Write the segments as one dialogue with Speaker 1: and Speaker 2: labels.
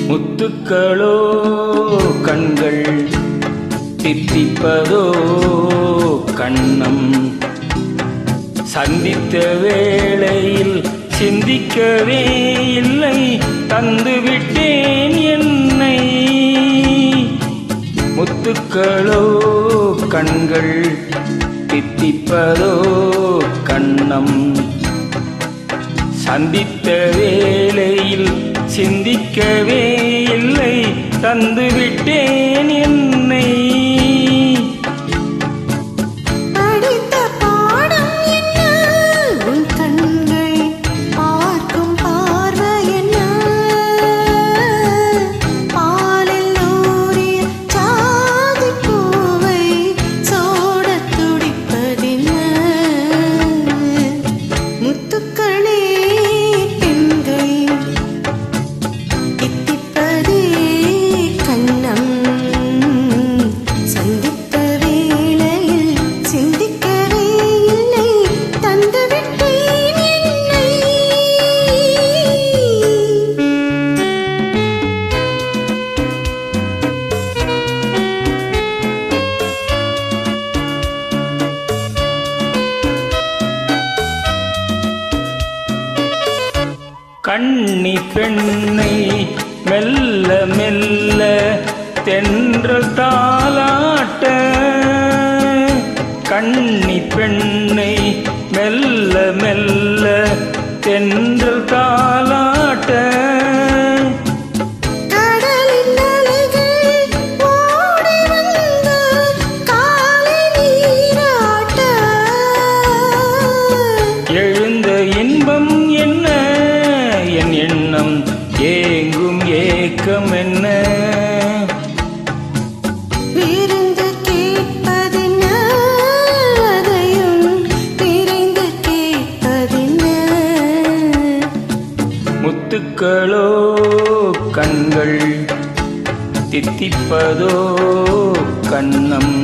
Speaker 1: முத்துக்களோ கண்கள் தித்திப்பதோ கண்ணம் சந்தித்த வேளையில் சிந்திக்கவே இல்லை தந்துவிட்டேன் என்னை முத்துக்களோ கண்கள் தித்திப்பதோ கண்ணம் சந்தித்த வேளையில் சிந்திக்கவே இல்லை தந்துவிட்டேன் என்னை
Speaker 2: படித்த பாடம் என்ன உன் கண்கள் பார்க்கும் பார்வை என்ன பாலில் ஊறிய சாதி பூவை சோடத் துடிப்பதென்ன முத்துக்களே பெண்கள் தித்திப்பதே கண்ணம் சந்தித்த வேளையில் சிந்திக்கவே இல்லை தந்துவிட்டேன் என்னை
Speaker 1: கண்ணி பெண்ணை மெல்ல மெல்ல தென்றல் தாலாட்ட கண்ணி பெண்ணை மெல்ல மெல்ல தென்றல் தாலாட்ட
Speaker 2: கடலின் அலைகள் ஓடி வந்து காலை நீராட்ட
Speaker 1: எழுந்த இன்பம் என்ன என் எண்ணம் ஏங்கும் ஏக்கம் என்ன
Speaker 2: விருந்து கேட்பதென்ன அதையும் விரைந்து கேட்பதென்ன
Speaker 1: முத்துக்களோ கண்கள் தித்திப்பதோ கண்ணம்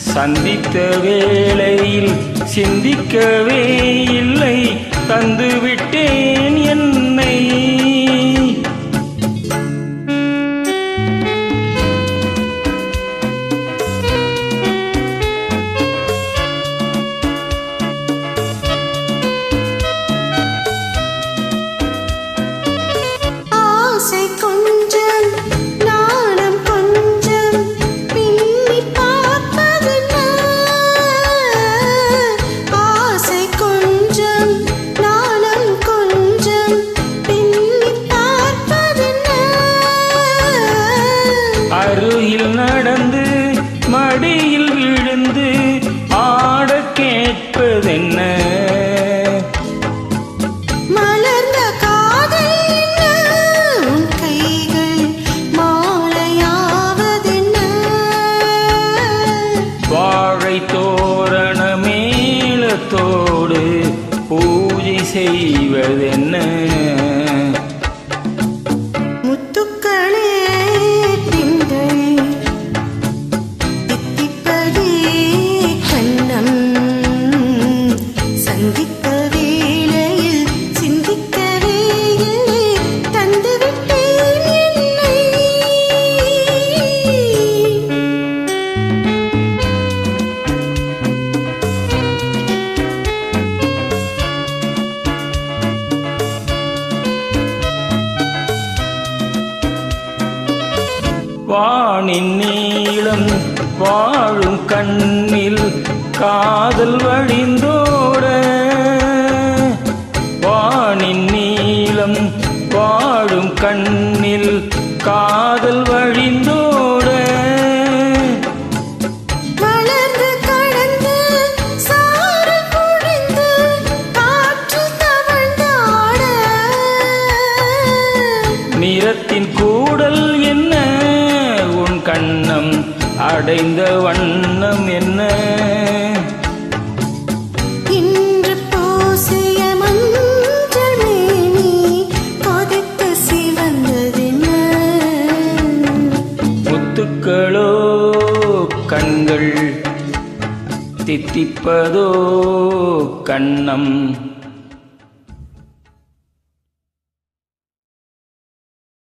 Speaker 1: சந்தித்த வேளையில் சிந்திக்கவே இல்லை தந்துவிட்டேன் என்னை
Speaker 2: ஆசை கொஞ்சம் நாணம் கொஞ்சம் பின்னி பார்ப்பதென்ன ஆசை கொஞ்சம் நாணம் கொஞ்சம் பின்னி பார்ப்பதென்ன
Speaker 1: அருகில் நடந்து மடியில் விழுந்து ஆட கேட்பதென்ன
Speaker 2: மலர்ந்த காதல் என்ன உன் கைகள் மாலையாவதென்ன
Speaker 1: வாழை தோரண மேளத்தோடு பூஜை செய்வதென்ன
Speaker 2: முத்துக்களே பெண்கள் தித்திப்பதே கண்ணம் சந்தித்த வேளையில் சிந்திக்கவே இல்லை தந்துவிட்டேன் என்னை
Speaker 1: வானின் நீளம் வாழும் கண்ணில் காதல் வழிந்தோட வானின் நீளம் வாழும் கண்ணில் காதல் வழிந்தோட
Speaker 2: வளர்ந்து கடந்து சாறு பொழிந்து காற்று தவழ்ந்தாட
Speaker 1: நிறத்தின் கூடல் என்ன உன் கண்ணம் அடைந்த வண்ணம் என்ன
Speaker 2: இன்று பூசிய
Speaker 1: கண்கள் தித்திப்பதோ கண்ணம்